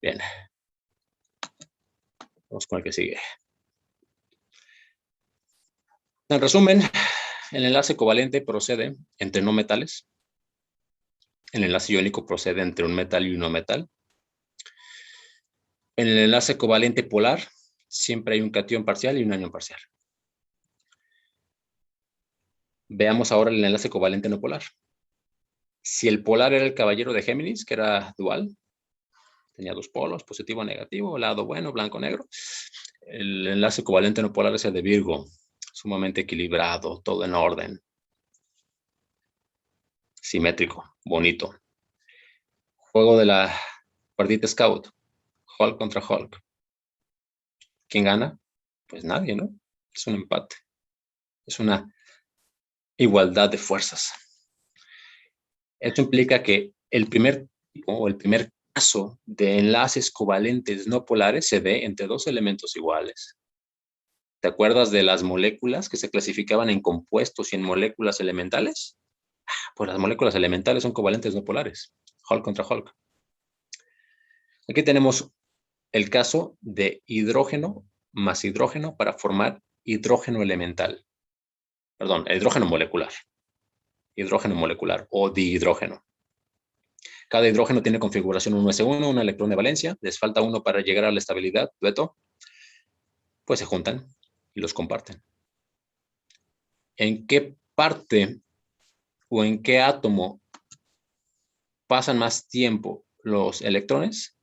Bien. Vamos con el que sigue. En resumen, el enlace covalente procede entre no metales. El enlace iónico procede entre un metal y un no metal. En el enlace covalente polar, siempre hay un catión parcial y un anión parcial. Veamos ahora el enlace covalente no polar. Si el polar era el caballero de Géminis, que era dual, tenía dos polos, positivo, negativo, lado bueno, blanco, negro. El enlace covalente no polar es el de Virgo, sumamente equilibrado, todo en orden, simétrico, bonito. Juego de la cuerdita Scout, Hulk contra Hulk. ¿Quién gana? Pues nadie, ¿no? Es un empate. Es una igualdad de fuerzas. Esto implica que el primer tipo o el primer caso de enlaces covalentes no polares se ve entre dos elementos iguales. ¿Te acuerdas de las moléculas que se clasificaban en compuestos y en moléculas elementales? Pues las moléculas elementales son covalentes no polares. Hulk contra Hulk. Aquí tenemos el caso de hidrógeno más hidrógeno para formar hidrógeno elemental. Perdón, hidrógeno molecular. Hidrógeno molecular o dihidrógeno. Cada hidrógeno tiene configuración 1s1, un electrón de valencia. Les falta uno para llegar a la estabilidad, dueto. Pues se juntan y los comparten. ¿En qué parte o en qué átomo pasan más tiempo los electrones?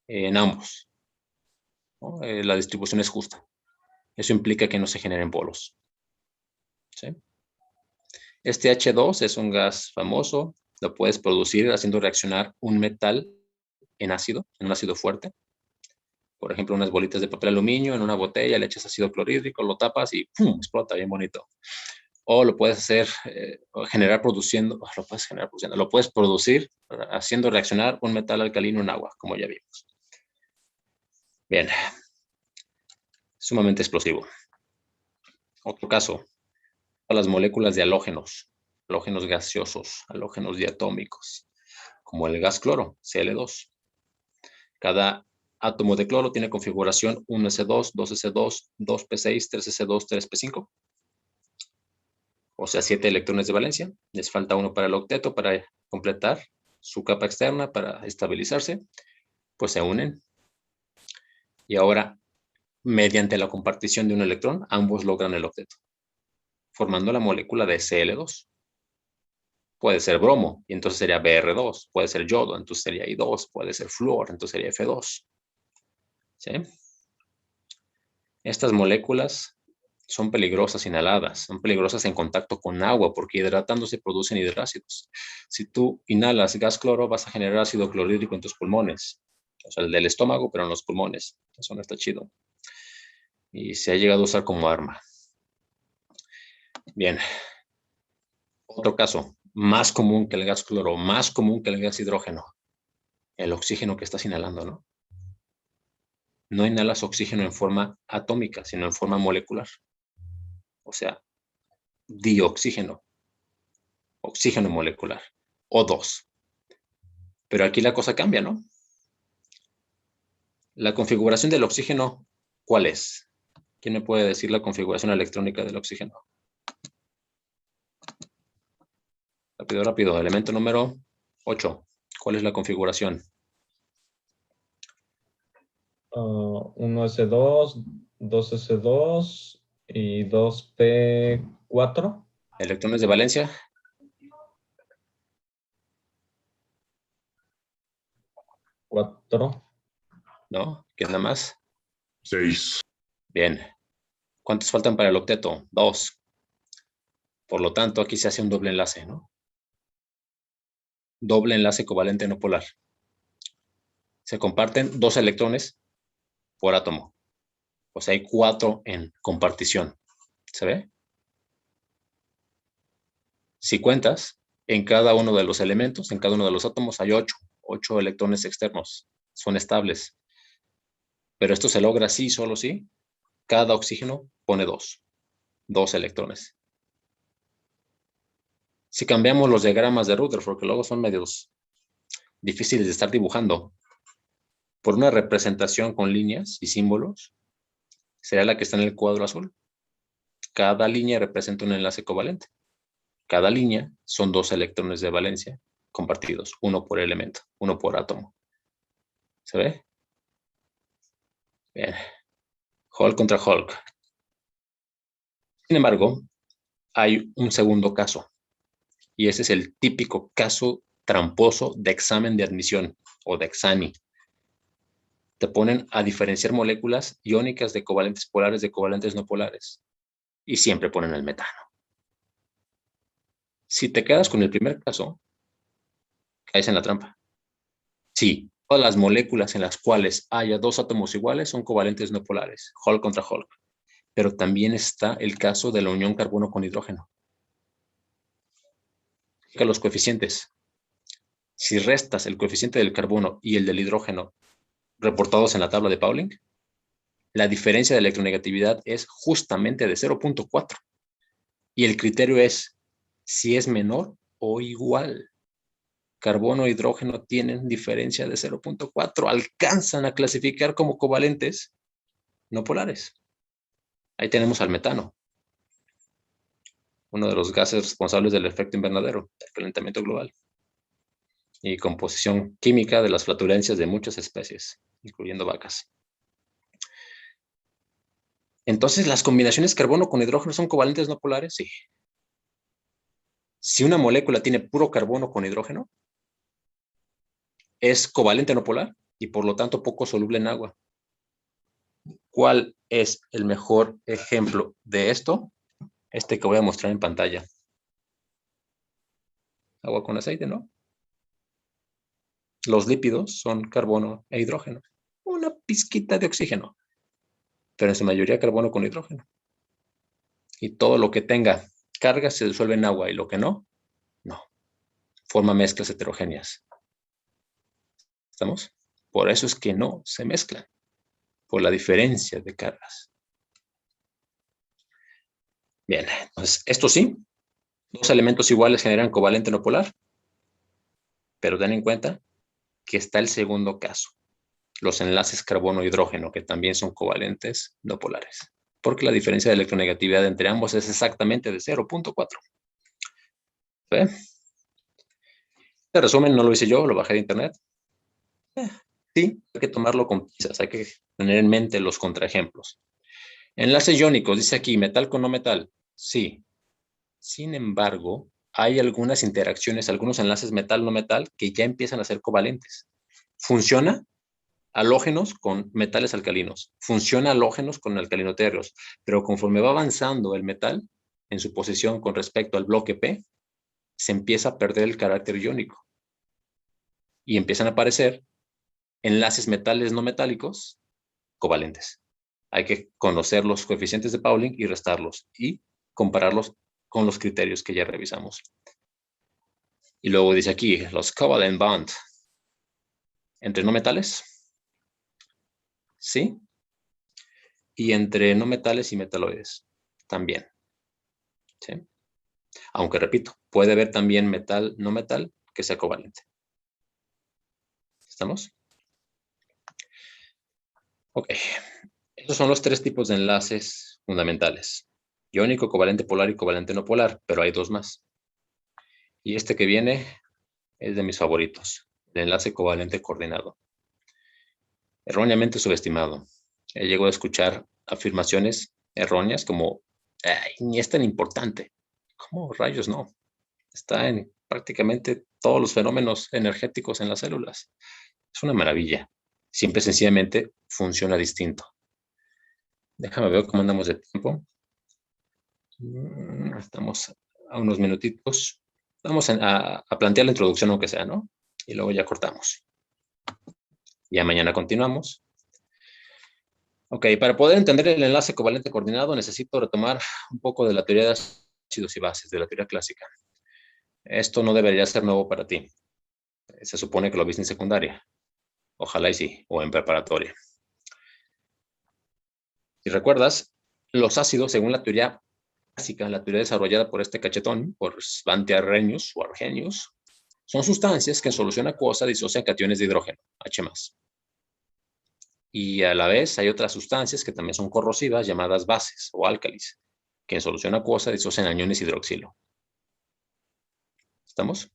En ambos, ¿no? La distribución es justa. Eso implica que no se generen polos. ¿Sí? Este H2 es un gas famoso. Lo puedes producir haciendo reaccionar un metal en ácido, en un ácido fuerte. Por ejemplo, unas bolitas de papel aluminio en una botella, le echas ácido clorhídrico, lo tapas y ¡pum! Explota, bien bonito. O lo puedes hacer, lo puedes producir haciendo reaccionar un metal alcalino en agua, como ya vimos. Bien, sumamente explosivo. Otro caso, las moléculas de halógenos gaseosos, halógenos diatómicos, como el gas cloro, Cl2. Cada átomo de cloro tiene configuración 1s2, 2s2, 2p6, 3s2, 3p5. O sea, 7 electrones de valencia. Les falta uno para el octeto para completar su capa externa, para estabilizarse. Pues se unen. Y ahora, mediante la compartición de un electrón, ambos logran el octeto, formando la molécula de Cl2. Puede ser bromo, y entonces sería Br2. Puede ser yodo, entonces sería I2. Puede ser flúor, entonces sería F2. ¿Sí? Estas moléculas son peligrosas inhaladas, son peligrosas en contacto con agua, porque hidratándose producen hidrácidos. Si tú inhalas gas cloro, vas a generar ácido clorhídrico en tus pulmones. O sea, el del estómago, pero en los pulmones. Eso no está chido. Y se ha llegado a usar como arma. Bien. Otro caso, más común que el gas cloro, más común que el gas hidrógeno. El oxígeno que estás inhalando, ¿no? No inhalas oxígeno en forma atómica, sino en forma molecular. O sea, dioxígeno, oxígeno molecular, O2. Pero aquí la cosa cambia, ¿no? La configuración del oxígeno, ¿cuál es? ¿Quién me puede decir la configuración electrónica del oxígeno? Rápido, rápido. Elemento número 8. ¿Cuál es la configuración? 1s2, 2s2 y 2p4. Electrones de valencia. 4. ¿No? ¿Quién da más? 6. Bien. ¿Cuántos faltan para el octeto? 2. Por lo tanto, aquí se hace un doble enlace, ¿no? Doble enlace covalente no polar. Se comparten 2 electrones por átomo. O sea, hay 4 en compartición. ¿Se ve? Si cuentas, en cada uno de los elementos, en cada uno de los átomos, hay 8 electrones externos. Son estables. Pero esto se logra sí, solo sí. Cada oxígeno pone 2 electrones. Si cambiamos los diagramas de Rutherford, que luego son medios difíciles de estar dibujando, por una representación con líneas y símbolos, Sería la que está en el cuadro azul. Cada línea representa un enlace covalente. Cada línea son 2 electrones de valencia compartidos, uno por elemento, uno por átomo. ¿Se ve? Bien. Hall contra Hulk. Sin embargo, hay un segundo caso, y ese es el típico caso tramposo de examen de admisión o de exami. Te ponen a diferenciar moléculas iónicas de covalentes polares de covalentes no polares, y siempre ponen el metano. Si te quedas con el primer caso, caes en la trampa. Sí, todas las moléculas en las cuales haya 2 átomos iguales son covalentes no polares, Hall contra Hall. Pero también está el caso de la unión carbono con hidrógeno. Fíjate los coeficientes. Si restas el coeficiente del carbono y el del hidrógeno reportados en la tabla de Pauling, la diferencia de electronegatividad es justamente de 0.4. Y el criterio es si es menor o igual. Carbono e hidrógeno tienen diferencia de 0.4. Alcanzan a clasificar como covalentes no polares. Ahí tenemos al metano, uno de los gases responsables del efecto invernadero, del calentamiento global, y composición química de las flatulencias de muchas especies, incluyendo vacas. Entonces, ¿las combinaciones carbono con hidrógeno son covalentes no polares? Sí. Si una molécula tiene puro carbono con hidrógeno, es covalente no polar y por lo tanto poco soluble en agua. ¿Cuál es el mejor ejemplo de esto? Este que voy a mostrar en pantalla. Agua con aceite, ¿no? Los lípidos son carbono e hidrógeno. Una pizquita de oxígeno, pero en su mayoría carbono con hidrógeno. Y todo lo que tenga carga se disuelve en agua y lo que no, no. Forma mezclas heterogéneas. ¿Estamos? Por eso es que no se mezclan, por la diferencia de cargas. Bien, entonces esto sí, 2 elementos iguales generan covalente no polar, pero ten en cuenta que está el segundo caso, los enlaces carbono-hidrógeno, que también son covalentes no polares, porque la diferencia de electronegatividad entre ambos es exactamente de 0.4. ¿Ve? Este resumen no lo hice yo, lo bajé de internet. Sí, hay que tomarlo con pinzas, hay que tener en mente los contraejemplos. Enlaces iónicos, dice aquí, metal con no metal. Sí. Sin embargo, hay algunas interacciones, algunos enlaces metal-no metal que ya empiezan a ser covalentes. Funciona halógenos con metales alcalinos. Funciona halógenos con alcalinoterrios. Pero conforme va avanzando el metal en su posición con respecto al bloque P, se empieza a perder el carácter iónico. Y empiezan a aparecer enlaces metales no metálicos covalentes. Hay que conocer los coeficientes de Pauling y restarlos y compararlos con los criterios que ya revisamos. Y luego dice aquí, los covalent bond entre no metales, ¿sí? Y entre no metales y metaloides, también, ¿sí? Aunque repito, puede haber también metal, no metal, que sea covalente. ¿Estamos? Ok. Esos son los 3 tipos de enlaces fundamentales. Iónico, covalente polar y covalente no polar, pero hay 2 más. Y este que viene es de mis favoritos, el enlace covalente coordinado. Erróneamente subestimado. Llego a escuchar afirmaciones erróneas como, ni es tan importante. ¿Cómo rayos no? Está en prácticamente todos los fenómenos energéticos en las células. Es una maravilla. Siempre sencillamente funciona distinto. Déjame ver cómo andamos de tiempo. Estamos a unos minutitos. Vamos a plantear la introducción aunque sea, ¿no? Y luego ya cortamos. Ya mañana continuamos. Ok, para poder entender el enlace covalente coordinado necesito retomar un poco de la teoría de ácidos y bases, de la teoría clásica. Esto no debería ser nuevo para ti. Se supone que lo viste en secundaria. Ojalá y sí, o en preparatoria. Si recuerdas, los ácidos, según la teoría clásica, la teoría desarrollada por este cachetón, por Svante Arrhenius o Arrhenius, son sustancias que en solución acuosa disocian cationes de hidrógeno, H+. Y a la vez hay otras sustancias que también son corrosivas llamadas bases o álcalis, que en solución acuosa disocian aniones hidroxilo. ¿Estamos?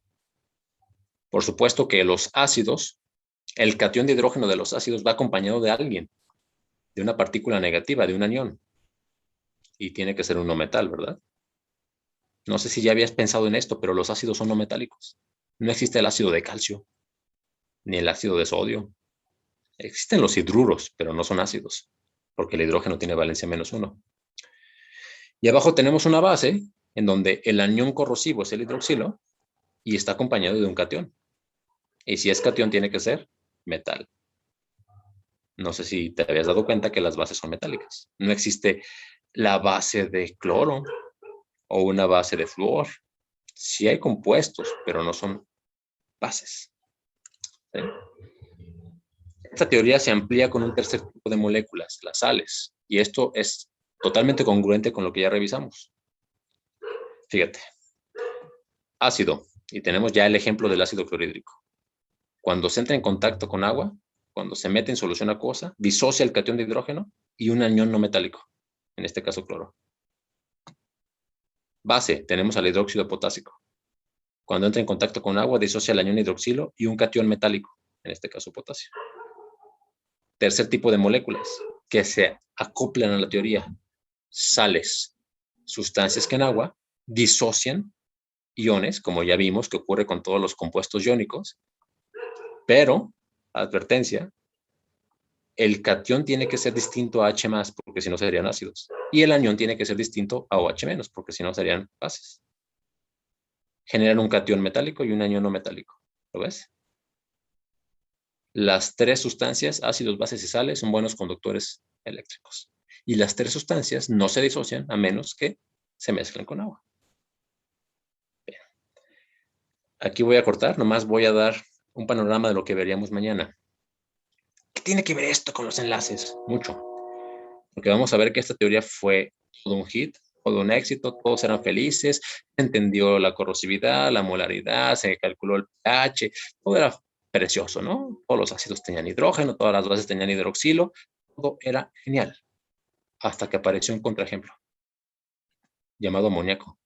Por supuesto que los ácidos, el catión de hidrógeno de los ácidos va acompañado de alguien, de una partícula negativa, de un anión. Y tiene que ser un no metal, ¿verdad? No sé si ya habías pensado en esto, pero los ácidos son no metálicos. No existe el ácido de calcio, ni el ácido de sodio. Existen los hidruros, pero no son ácidos, porque el hidrógeno tiene valencia -1. Y abajo tenemos una base en donde el anión corrosivo es el hidroxilo y está acompañado de un catión. Y si es catión, tiene que ser metal. No sé si te habías dado cuenta que las bases son metálicas. No existe la base de cloro o una base de flúor. Sí hay compuestos, pero no son bases. ¿Sí? Esta teoría se amplía con un tercer tipo de moléculas, las sales. Y esto es totalmente congruente con lo que ya revisamos. Fíjate. Ácido. Y tenemos ya el ejemplo del ácido clorhídrico. Cuando se entra en contacto con agua, cuando se mete en solución acuosa, disocia el catión de hidrógeno y un anión no metálico, en este caso cloro. Base, tenemos al hidróxido potásico. Cuando entra en contacto con agua, disocia el anión hidroxilo y un catión metálico, en este caso potasio. Tercer tipo de moléculas que se acoplan a la teoría. Sales, sustancias que en agua disocian iones, como ya vimos que ocurre con todos los compuestos iónicos, pero, advertencia, el catión tiene que ser distinto a H+, porque si no serían ácidos. Y el anión tiene que ser distinto a OH-, porque si no serían bases. Generan un catión metálico y un anión no metálico. ¿Lo ves? Las tres sustancias, ácidos, bases y sales, son buenos conductores eléctricos. Y las tres sustancias no se disocian a menos que se mezclen con agua. Bien. Aquí voy a cortar, nomás voy a dar un panorama de lo que veríamos mañana. ¿Qué tiene que ver esto con los enlaces? Mucho. Porque vamos a ver que esta teoría fue todo un hit, todo un éxito, todos eran felices, se entendió la corrosividad, la molaridad, se calculó el pH, todo era precioso, ¿no? Todos los ácidos tenían hidrógeno, todas las bases tenían hidroxilo, todo era genial. Hasta que apareció un contraejemplo, llamado amoníaco,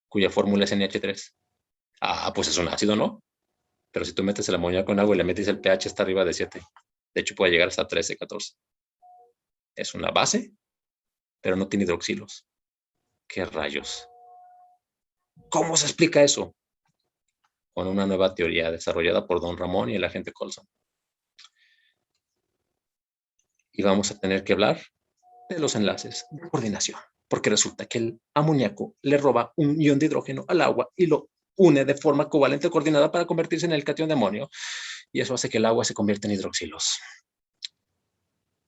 cuya fórmula es NH3. Ah, pues es un ácido, ¿no? Pero si tú metes el amoníaco en agua y le metes el pH está arriba de 7. De hecho, puede llegar hasta 13, 14. Es una base, pero no tiene hidroxilos. ¿Qué rayos? ¿Cómo se explica eso? Con una nueva teoría desarrollada por Don Ramón y el agente Coulson. Y vamos a tener que hablar de los enlaces de coordinación, porque resulta que el amoníaco le roba un ion de hidrógeno al agua y lo une de forma covalente coordinada para convertirse en el catión de amonio, y eso hace que el agua se convierta en hidroxilos.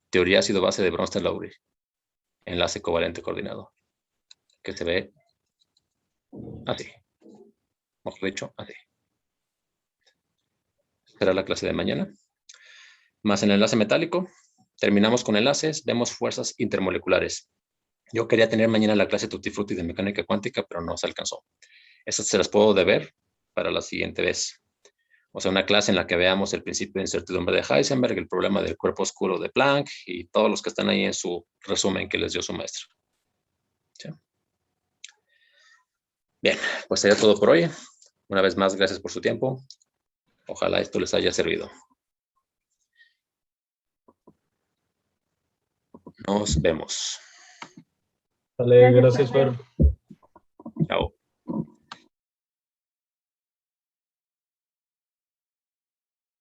Teoría ácido-base de Bronsted-Lowry. Enlace covalente coordinado, que se ve así. Mejor dicho, así. Será la clase de mañana. Más en el enlace metálico. Terminamos con enlaces, vemos fuerzas intermoleculares. Yo quería tener mañana la clase Tutti Frutti de mecánica cuántica, pero no se alcanzó. Esas se las puedo deber para la siguiente vez. O sea, una clase en la que veamos el principio de incertidumbre de Heisenberg, el problema del cuerpo oscuro de Planck y todos los que están ahí en su resumen que les dio su maestro. ¿Sí? Bien, pues sería todo por hoy. Una vez más, gracias por su tiempo. Ojalá esto les haya servido. Nos vemos. Vale, gracias, profe. Fer.